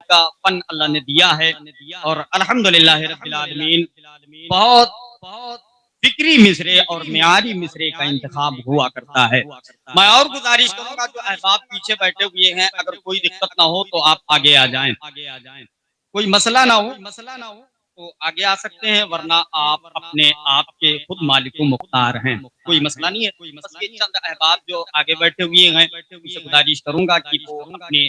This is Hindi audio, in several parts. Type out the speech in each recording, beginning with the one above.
का फन अल्लाह ने दिया है और अल्हम्दुलिल्लाह रब्बिल आलमीन बहुत फिक्री मिसरे और मियारी मिसरे का इंतखाब हुआ करता है। मैं और गुजारिश करूंगा जो अहबाब पीछे बैठे हुए हैं, अगर कोई दिक्कत ना हो तो आप आगे आ जाएं, कोई मसला ना हो तो आगे आ सकते हैं, वरना आप अपने आप के खुद मालिक मुख्तार हैं, कोई मसला नहीं है। बस ये चंद अहबाब जो आगे बैठे हुए हैं उनसे गुजारिश करूंगा कि वो अपने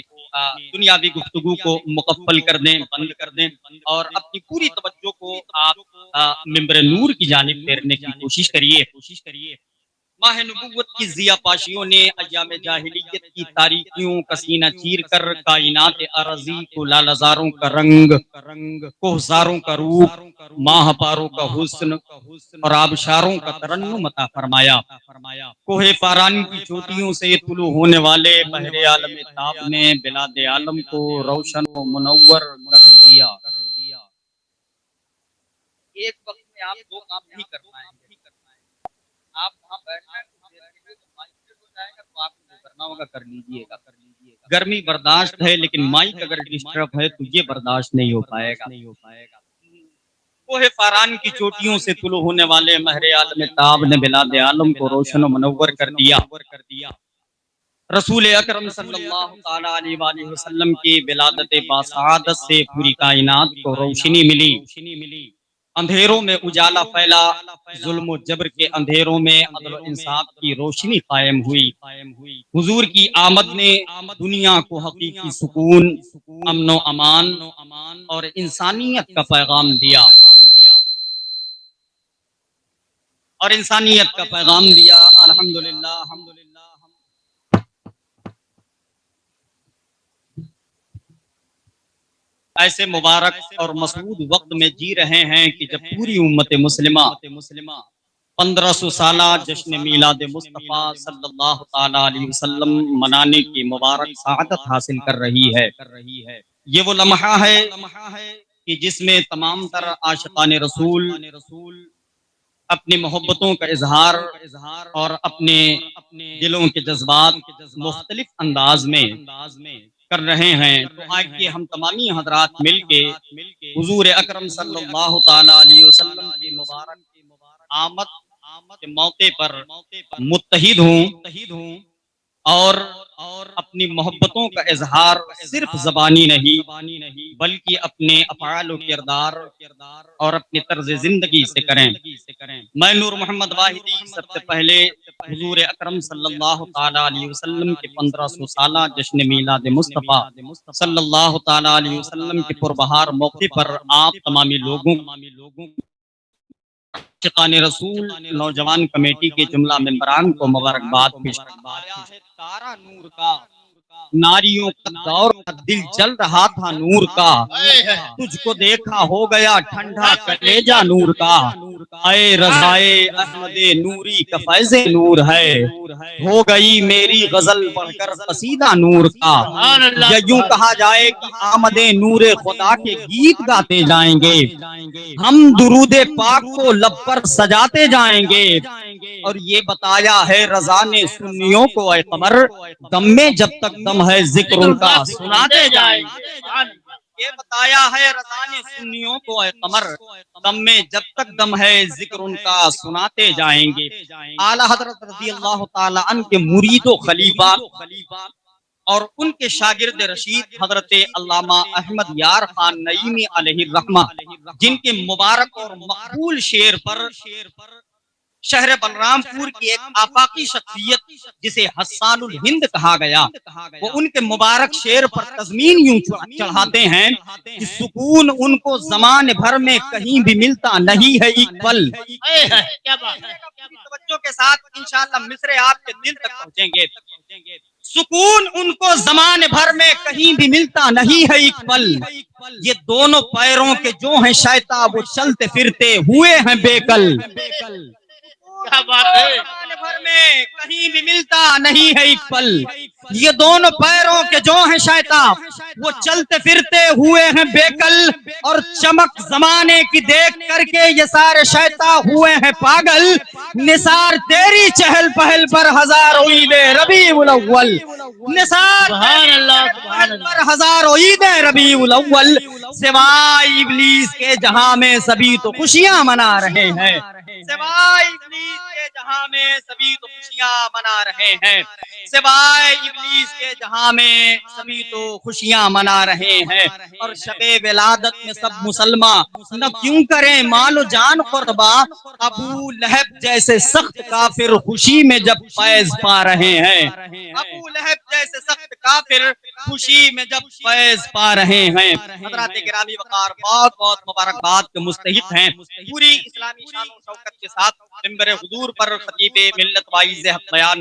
दुनियावी गुफ्तगू को मुकफ्फल कर दें, बंद कर दें और अपनी पूरी तवज्जो को आप मिंबर नूर की जानिब फेरने की कोशिश करिए। माह नबुव्वत की ज़िया पाशियों ने अय्याम जाहिलियत की तारीकियों का सीना चीर कर कायनात अरज़ी को लालज़ारों का रंग, कोहसारों का रूप, माहपारों का हुस्न और आबशारों का तरन्नुम अता फरमाया। कोहे पारान की चोटियों से तुलू होने वाले बहरे आलम ताब ने बिलादे आलम को रोशन व मुनव्वर कर दिया। एक वक्त में आप दो काम नहीं कर पाएंगे, आप वहाँ बैठना हो जाएगा तो आपको जो करना होगा कर लीजिएगा। गर्मी बर्दाश्त है लेकिन माइक अगर डिस्टर्ब है तो ये बर्दाश्त नहीं हो पाएगा। कोहे फारान की चोटियों से तुलू होने वाले महरे आलम ताब ने बिलादे आलम को रोशन व मुनव्वर कर दिया। रसूल अकरम सल्लल्लाहु ताला अलैहि वसल्लम की विलादत बासादत से पूरी कायनात को रोशनी मिली। अंधेरों में उजाला फैला, जुल्म और जबर के अंधेरों में अदल और इंसाफ की रोशनी कायम हुई। हुजूर की आमद ने दुनिया को हकीकी सुकून, अमन व अमान और इंसानियत का पैगाम दिया अल्हम्दुलिल्लाह। ऐसे मुबारक और मसऊद वक्त में जी रहे हैं कि जब पूरी उम्मत मुस्लिमा 1500 साला जश्न मीलाद मुस्तफ़ा सल्लल्लाहु ताला अलैहि वसल्लम मनाने की मुबारक सआदत हासिल कर रही है। ये वो लम्हा है कि जिसमें तमाम तर आशिकान रसूल अपनी मोहब्बतों का इजहार और अपने दिलों के जज्बात मुख्तलिफ अंदाज में कर रहे हैं। तो आइए हम तमामी हजरात मिलके हुजूर अकरम सल्लल्लाहु ताला अलैहि वसल्लम की मुबारक आमद के मौके पर मुत्तहिद हूँ और अपनी मोहब्बतों का इजहार सिर्फ ज़बानी नहीं बल्कि अपने अफ़आल और किरदार और अपनी तर्ज जिंदगी से करें। मैं नूर मोहम्मद वाहिदी सबसे पहले हुजूर अकरम सल्लल्लाहु ताला अलैहि वसल्लम के 1500 साला जश्न मीलाद मुस्तफ़ा सल्लल्लाहु ताला अलैहि वसल्लम के पुरबहार मौके पर आप तमामी लोगों आशिकान रसूल नौजवान कमेटी के जुमला मेंबरान को मुबारकबाद पेश करता है। तारा नूर का नारियों का दौर का दिल जल रहा था नूर का, तुझको देखा हो गया ठंडा कलेजा नूर का। ऐ रज़ाए अहमदे नूरी का फैज़े नूर है, हो गई मेरी गजल पढ़कर कसीदा नूर का। या यूं कहा जाए कि आमदे नूरे खुदा के गीत गाते जाएंगे, हम दुरूदे पाक को लब पर सजाते जाएंगे। और ये बताया है रजा ने सुन्नियों को ऐ कमर, दम में जब तक दम है जिक्र उनका सुनाते जाएंगे। ये बताया है रजा ने सुन्नियों को ऐ कमर, दम में जब तक दम है जिक्र उनका सुनाते जाएंगे। आला हजरत रज़ियल्लाहु ताला अन्हु के मुरीदो खलीफा और उनके शागिर्द रशीद हजरत अल्लामा अहमद यार खान नईमी अलैहि रहमा, जिनके मुबारक और मकबूल शेर पर शहर बलरामपुर की एक आफाकी शख्सियत जिसे हस्सानुल हिंद कहा गया, वो उनके मुबारक शेर पर तज़मीन यूं चढ़ाते हैं कि सुकून उनको ज़माने भर में कहीं भी मिलता नहीं है एक पल। क्या बात है, तवज्जो के साथ इंशाअल्लाह मिसरे आपके दिल तक पहुंचेंगे। सुकून उनको ज़माने भर में कहीं भी मिलता नहीं है एक पल, ये दोनों पैरों के जो हैं शैतान वो चलते फिरते हुए हैं बेकल। क्या बात है। जमाने भर में कहीं भी मिलता नहीं है एक पल। ये दोनों पैरों के जो हैं शैताब, वो चलते फिरते हुए हैं बेकल, और चमक जमाने की देख करके ये सारे शैताब हुए हैं पागल। निसार तेरी चहल पहल पर हजारों ईदे रबीउल अव्वल, निसार सुभान अल्लाह, तेरी सुभान चहल अल्लाह। पर हजारों ईदे रबीउल अव्वल। सिवाय इब्लीस के जहां में सभी तो खुशियां मना रहे हैं, सिवाय इब्लीस के जहां में सभी तो खुशियां मना रहे हैं, सिवाय इब्लीस के जहां में सभी तो खुशियां मना रहे हैं। और शबे विलादत में सब मुसलमान न क्यों करें मालो जान कुर्बा, अबू लहब जैसे सख्त काफिर खुशी में जब फैज पा रहे हैं, अबू लहब जैसे सख्त काफिर खुशी में जब फैज पा रहे हैं। हज़रात गिरामी वक़ार बहुत बहुत मुबारकबाद के मुस्तहिक हैं। पूरी इस्लामी शान और शौकत के साथ मिंबर हुजूर पर खतीब मिल्लत वाइज़ हक़ बयान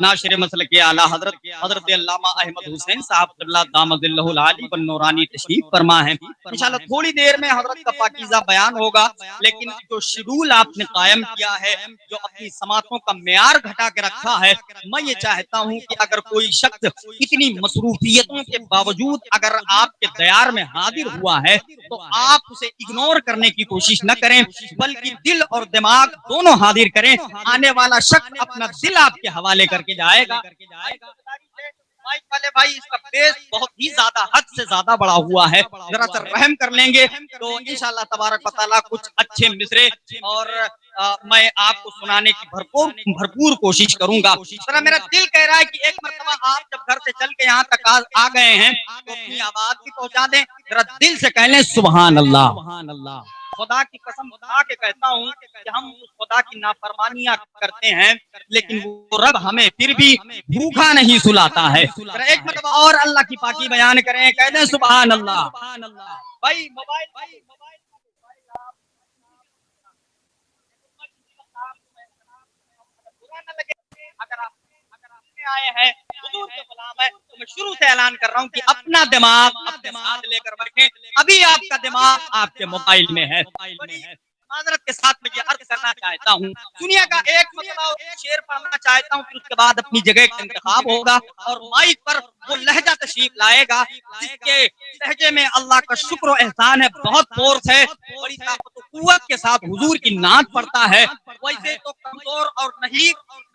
नाशिर मसलक आला हज़रत अल्लामा अहमद हुसैन साहब क़िबला दामदिल्लहुल आली व नूरानी तशरीफ फरमा है। इंशाअल्लाह थोड़ी देर में हज़रत का पाकीज़ा बयान होगा, लेकिन जो शेड्यूल आपने कायम किया है, जो अपनी समातों का मेयार घटा के रखा है, मैं ये चाहता हूँ कि अगर कोई शख्स इतनी मसरूफियतों के बावजूद अगर आपके दयार में हाजिर हुआ है, तो आप उसे इग्नोर करने की कोशिश न करें, बल्कि दिल और दिमाग दोनों हाजिर करें। आने वाला शख्स अपना दिल आपके हवाले करके जाएगा। माइक वाले भाई, इसका बेस बहुत ही ज्यादा हद से ज्यादा बड़ा हुआ है, जरा सा रहम कर लेंगे तो इंशाअल्लाह तबारक व तआला कुछ अच्छे मिसरे और मैं आपको सुनाने की भरपूर कोशिश करूंगा। जरा मेरा दिल कह रहा है कि एक मरतबा आप जब घर से चल के यहाँ तक आ गए हैं तो अपनी आवाज भी पहुंचा दें, जरा दिल से कह लें सुभान अल्लाह। खुदा की कसम खा के कहता हूँ कि हम उस खुदा की नाफरमानियां करते हैं, लेकिन वो रब हमें फिर भी भूखा नहीं सुलाता है। एक मतलब और अल्लाह की पाकी बयान करें, कह दें सुभान अल्लाह। भाई मोबाइल अगर आप आए हैं हुजूर के गुलाम है, तो मैं शुरू से ऐलान कर रहा हूँ कि अपना दिमाग अपने साथ लेकर बैठे। अभी आपका दिमाग आपके मोबाइल में है। माजरत के साथ मैं ये अर्ज करना चाहता हूँ, दुनिया का एक मतलब शेर पढ़ना चाहता हूँ, फिर उसके बाद अपनी जगह का इंतखाब होगा और माइक पर वो लहजा तशरीफ लाएगा जिसके लहजे में अल्लाह का शुक्र और एहसान है, बहुत फोर्स है, बड़ी ताकत कुव्वत के साथ हुजूर की नात पड़ता है। वैसे तो कमजोर और नहीं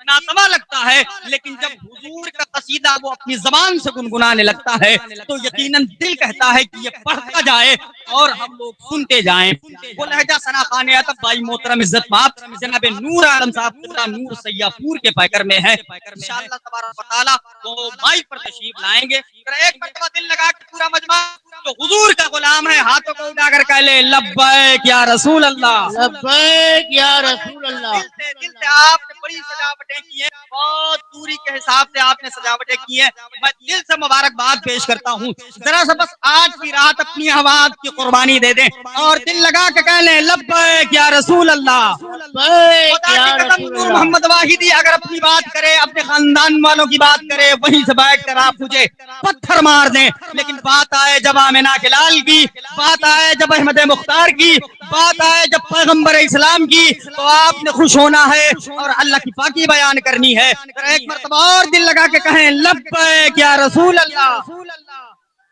नासवा लगता है, लेकिन जब हुजूर का कसीदा वो अपनी जबान से गुनगुनाने लगता है तो यकीनन दिल कहता है कि ये पढ़ता जाए और हम लोग सुनते जाएं। वो लहजा सना खाने आता भाई मोहतरम इज्जत माप जनाब नूर आलम साहब पूरा नूर सैयापुर के पैकर में है। इंशाअल्लाह तबारक व तआला वो माइक पर तशरीफ लाएंगे। एक मरतबा दिल लगा के पूरा मजमा जो हुजूर का गुलाम है हाथों को उठाकर कह ले लब्बैक या रसूल अल्लाह, लब्बैक या रसूल अल्लाह। दिल से आपने बड़ी सजावटें की हैं, बहुत दूरी के हिसाब से आपने सजावटें की हैं, मैं दिल से मुबारकबाद पेश करता हूँ। जरा सा बस आज की रात अपनी आवाज की कुर्बानी दे दें और दिल लगा के कह लें लब्बैक या रसूल अल्लाह। खुदा की कसम नूर मोहम्मद वाहिदी अगर अपनी बात करे, अपने खानदान वालों की बात करे, वहीं से बैठ कर आप मुझे पत्थर मार दें, लेकिन बात आए जब आमिना के लाल की, बात आए जब अहमद मुख्तार की, बात आए जब पैगंबर इस्लाम की, तो आपने खुश होना है और अल्लाह की पाकी बयान करनी है। एक मरतबा और दिल लगा के कहें लब्बैक या रसूल अल्लाह।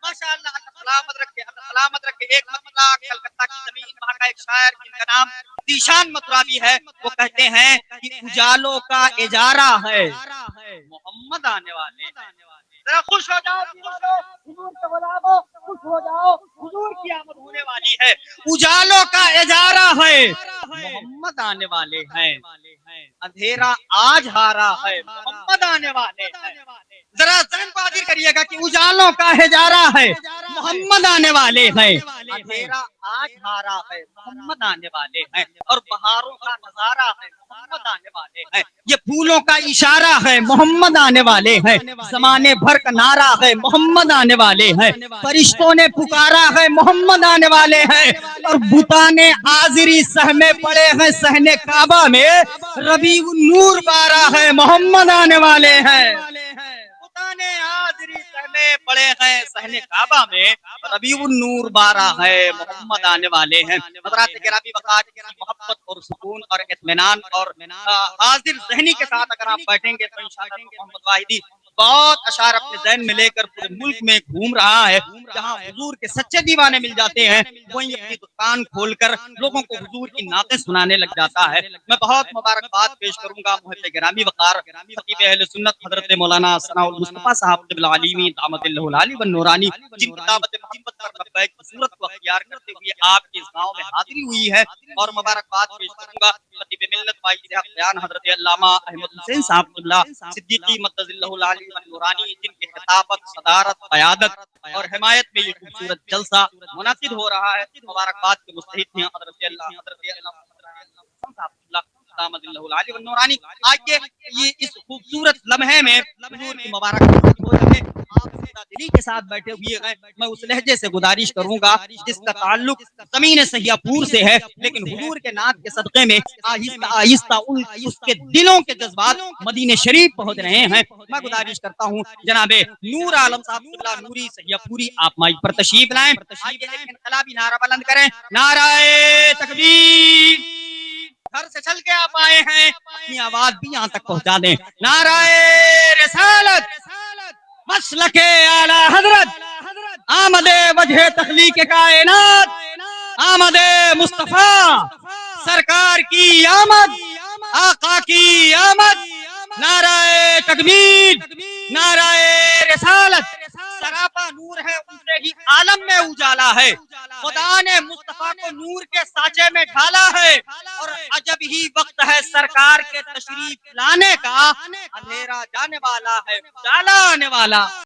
माशाअल्लाह, अल्लाह सलामत रखे, अल्लाह सलामत रखे। एक मसला कलकत्ता की जमीन, वहाँ का एक शायर जिनका नाम दीशान मतराबी है, वो कहते हैं कि उजालों का इजारा है मोहम्मद आने वाले। जरा खुश हो जाओ, हुजूर के गुलामों, खुश हो जाओ, हुजूर की आमद होने वाली है। उजालों का इजारा है मोहम्मद आने वाले हैं, अंधेरा आज हारा है मोहम्मद आने वाले हैं। जरा जहन को हाजिर करिएगा कि उजालों का इजारा है मोहम्मद आने वाले हैं, अंधेरा आज हारा है मोहम्मद आने वाले हैं, और बहारों का नजारा है मोहम्मद आने वाले हैं। ये फूलों का इशारा है मोहम्मद आने वाले हैं, जमाने भर का नारा है मोहम्मद आने वाले हैं, फरिश्तों ने पुकारा है मोहम्मद आने वाले हैं, और बुताने आजिरी सहमे पड़े हैं सहने काबा में, रबीउन नूर बारा है मोहम्मद आने वाले हैं। बुताने आजिरी सहमे में पड़े हैं सहने काबा में, रबीउन नूर 12 है, मोहम्मद आने वाले हैं। हज़रात गिरामी वक़ार की मोहब्बत और सुकून और इत्मीनान और हाजिर ज़हनी के साथ अगर आप बैठेंगे तो इंशाअल्लाह मोहम्मद वाहिदी बहुत अशार अपने ज़हन में लेकर पूरे मुल्क में घूम रहा है। जहाँ हुजूर के सच्चे दीवाने मिल जाते हैं, वहीं अपनी दुकान खोलकर लोगों को हुजूर की नातें सुनाने लग जाता है। मैं बहुत मुबारकबाद पेश करूंगा मुहब्बे गिरामी वक़ार खतीब अहले सुन्नत हज़रत मौलाना सनाउल मुस्तफ़ा साहब क़िबला आलिमी दामतिल्लाहुल आली व नूरानी, जिनकी दावत मोहब्बत पर लब्बैक की सूरत को अख्तियार करते हुए आपके इस गांव में हाजिरी हुई है। और मुबारकबाद पेश करूंगा खतीब मिल्लत वाइज़ हक़ बयान हज़रत अल्लामा अहमद हुसैन साहब क़िबला सिद्दीक़ी मद्दज़िल्लहुल आली व नूरानी, जिनकी खिताबत, सदारत, क़यादत और हिमायत में ये खूबसूरत जलसा मुनाकिद हो रहा है। मुबारकबाद के मुस्तहिक़ हैं हज़रत नूरानी। आइए ये इस खूबसूरत लम्हे में हुजूर की मुबारक हो जाए। आप दिली के साथ बैठे हुए हैं, मैं उस लहजे से गुजारिश करूंगा जिसका ताल्लुक ज़मीन सहियापुर से है, लेकिन हुजूर के नात के सदक़े में आहिस्ता आहिस्ता उसके दिलों के जज्बात मदीने शरीफ पहुंच रहे हैं। मैं गुजारिश करता हूँ जनाबे नूर आलम साहब क़िबला नूरी सहियापुरी, आप माइक पर तशरीफ लाएं। आइए एक इनकलाबी नारा बुलंद करें, नाराए तकबीर। घर से चल के आप आए हैं, अपनी आवाज भी यहाँ तक पहुँचा दें। नाराए रिसालत, मसलके आला हजरत, आमदे वजह तखलीक कायनात, आमदे मुस्तफा सरकार की आमद, आका की आमद। नाराए तकबीर, नाराए रिसालत। सरापा नूर है, उनसे ही आलम में उजाला है। खुदा ने मुस्तफा को नूर के साँचे में ढाला है, और अजब ही वक्त है सरकार के तशरीफ लाने का। अंधेरा जाने वाला है, उजाला आने वाला।